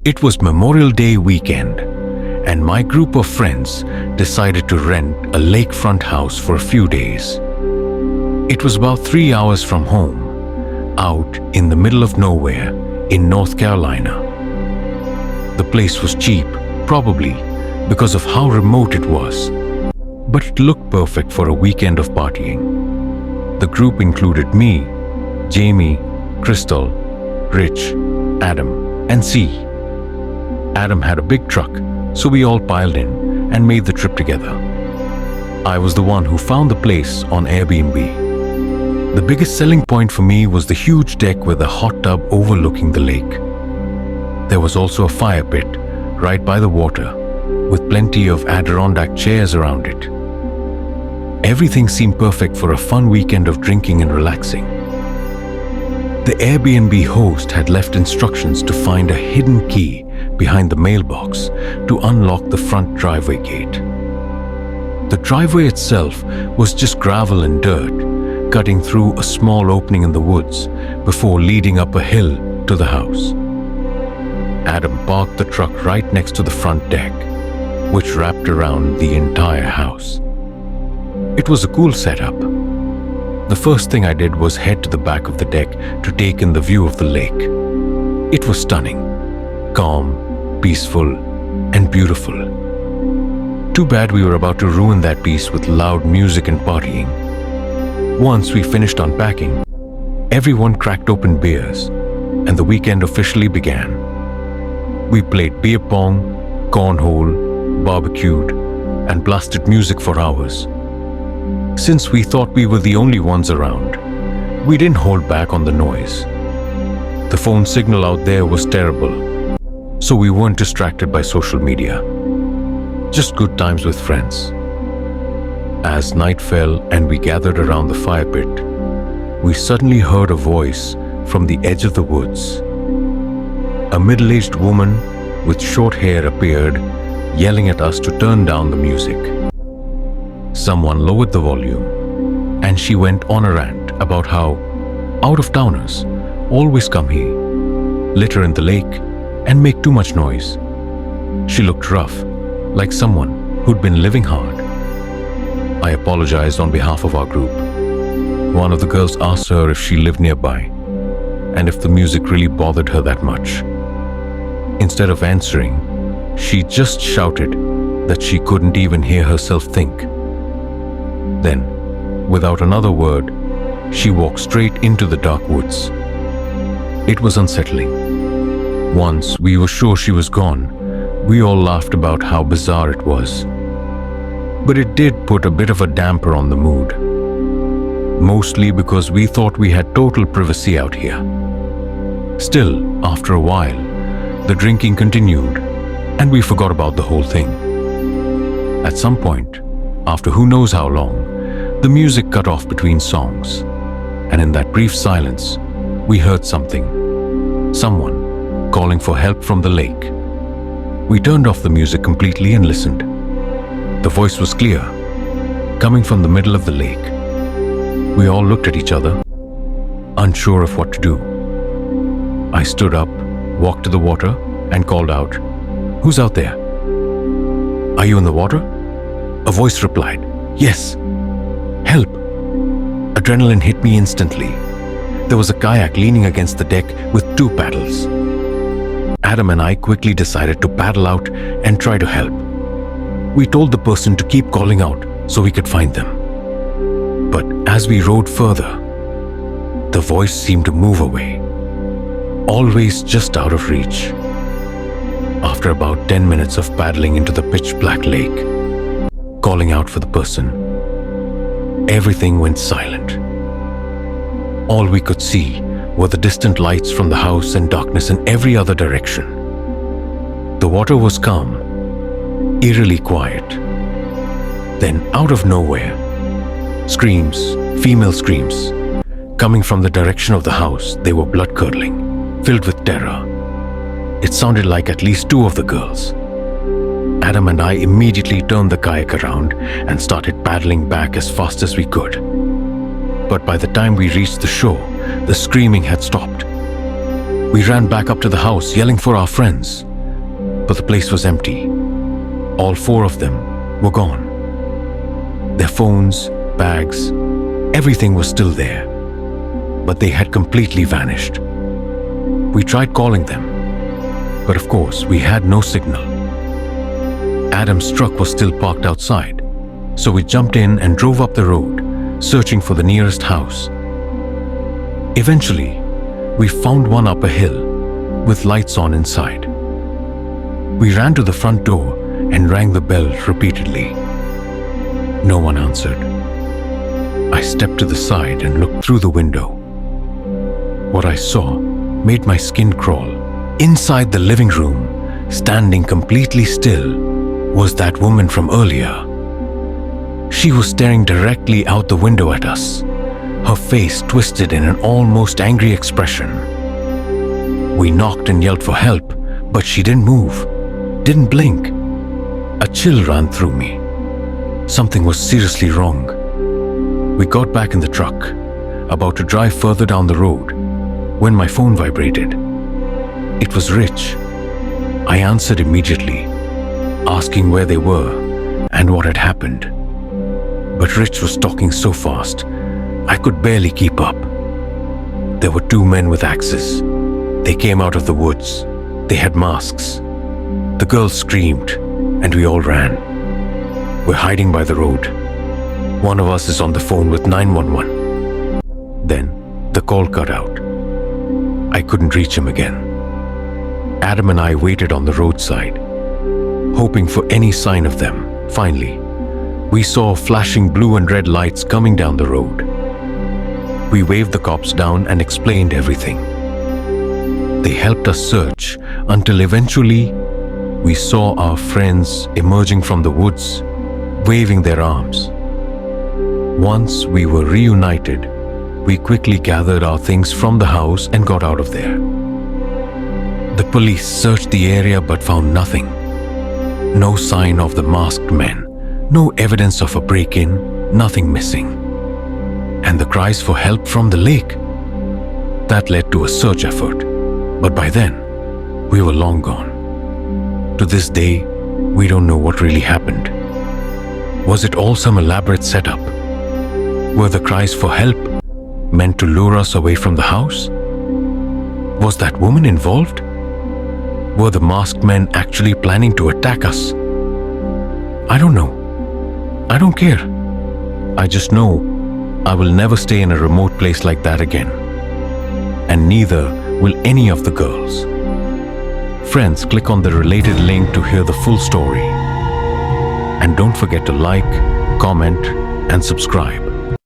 It was Memorial Day weekend, and my group of friends decided to rent a lakefront house for a few days. It was about 3 hours from home, out in the middle of nowhere in North Carolina. The place was cheap, probably because of how remote it was, but it looked perfect for a weekend of partying. The group included me, Jamie, Crystal, Rich, Adam, and C. Adam had a big truck, so we all piled in and made the trip together. I was the one who found the place on Airbnb. The biggest selling point for me was the huge deck with a hot tub overlooking the lake. There was also a fire pit right by the water, with plenty of Adirondack chairs around it. Everything seemed perfect for a fun weekend of drinking and relaxing. The Airbnb host had left instructions to find a hidden key behind the mailbox to unlock the front driveway gate. The driveway itself was just gravel and dirt, cutting through a small opening in the woods before leading up a hill to the house. Adam parked the truck right next to the front deck, which wrapped around the entire house. It was a cool setup. The first thing I did was head to the back of the deck to take in the view of the lake. It was stunning, calm, peaceful, and beautiful. Too bad we were about to ruin that peace with loud music and partying. Once we finished unpacking, everyone cracked open beers, and the weekend officially began. We played beer pong, cornhole, barbecued, and blasted music for hours. Since we thought we were the only ones around, we didn't hold back on the noise. The phone signal out there was terrible, so we weren't distracted by social media. Just good times with friends. As night fell and we gathered around the fire pit, we suddenly heard a voice from the edge of the woods. A middle-aged woman with short hair appeared, yelling at us to turn down the music. Someone lowered the volume, and she went on a rant about how out-of-towners always come here, litter in the lake, and make too much noise. She looked rough, like someone who'd been living hard. I apologized on behalf of our group. One of the girls asked her if she lived nearby, and if the music really bothered her that much. Instead of answering, she just shouted that she couldn't even hear herself think. Then, without another word, she walked straight into the dark woods. It was unsettling. Once we were sure she was gone, we all laughed about how bizarre it was. But it did put a bit of a damper on the mood. Mostly because we thought we had total privacy out here. Still, after a while, the drinking continued, and we forgot about the whole thing. At some point, after who knows how long, the music cut off between songs, and in that brief silence, we heard something. Someone calling for help from the lake. We turned off the music completely and listened. The voice was clear, coming from the middle of the lake. We all looked at each other, unsure of what to do. I stood up, walked to the water, and called out, "Who's out there?" "Are you in the water?" A voice replied, "Yes. Help." Adrenaline hit me instantly. There was a kayak leaning against the deck with 2 paddles. Adam and I quickly decided to paddle out and try to help. We told the person to keep calling out so we could find them. But as we rowed further, the voice seemed to move away, always just out of reach. After about 10 minutes of paddling into the pitch-black lake, calling out for the person, everything went silent. All we could see were the distant lights from the house and darkness in every other direction. The water was calm, eerily quiet. Then, out of nowhere, screams, female screams, coming from the direction of the house. They were blood-curdling, filled with terror. It sounded like at least 2 of the girls. Adam and I immediately turned the kayak around and started paddling back as fast as we could. But by the time we reached the shore, the screaming had stopped. We ran back up to the house, yelling for our friends. but the place was empty. All four of them were gone. Their phones, bags, everything was still there, but they had completely vanished. We tried calling them, but of course we had no signal. Adam's truck was still parked outside, so we jumped in and drove up the road, searching for the nearest house. Eventually, we found one up a hill with lights on inside. We ran to the front door and rang the bell repeatedly. No one answered. I stepped to the side and looked through the window. What I saw made my skin crawl. Inside the living room, standing completely still, was that woman from earlier. She was staring directly out the window at us, her face twisted in an almost angry expression. We knocked and yelled for help, but she didn't move, didn't blink. A chill ran through me. Something was seriously wrong. We got back in the truck, about to drive further down the road, when my phone vibrated. It was Rich. I answered immediately, asking where they were and what had happened. But Rich was talking so fast, I could barely keep up. There were two men with axes. They came out of the woods. They had masks. The girl screamed, and we all ran. We're hiding by the road. One of us is on the phone with 911. Then the call cut out. I couldn't reach him again. Adam and I waited on the roadside, hoping for any sign of them. Finally, we saw flashing blue and red lights coming down the road. We waved the cops down and explained everything. They helped us search until eventually we saw our friends emerging from the woods, waving their arms. Once we were reunited, we quickly gathered our things from the house and got out of there. The police searched the area but found nothing. No sign of the masked men, no evidence of a break-in, nothing missing. And the cries for help from the lake. That led to a search effort, but by then, we were long gone. To this day, we don't know what really happened. Was it all some elaborate setup? Were the cries for help meant to lure us away from the house? Was that woman involved? Were the masked men actually planning to attack us? I don't know. I don't care. I just know I will never stay in a remote place like that again. And neither will any of the girls. Friends, click on the related link to hear the full story. And don't forget to like, comment, and subscribe.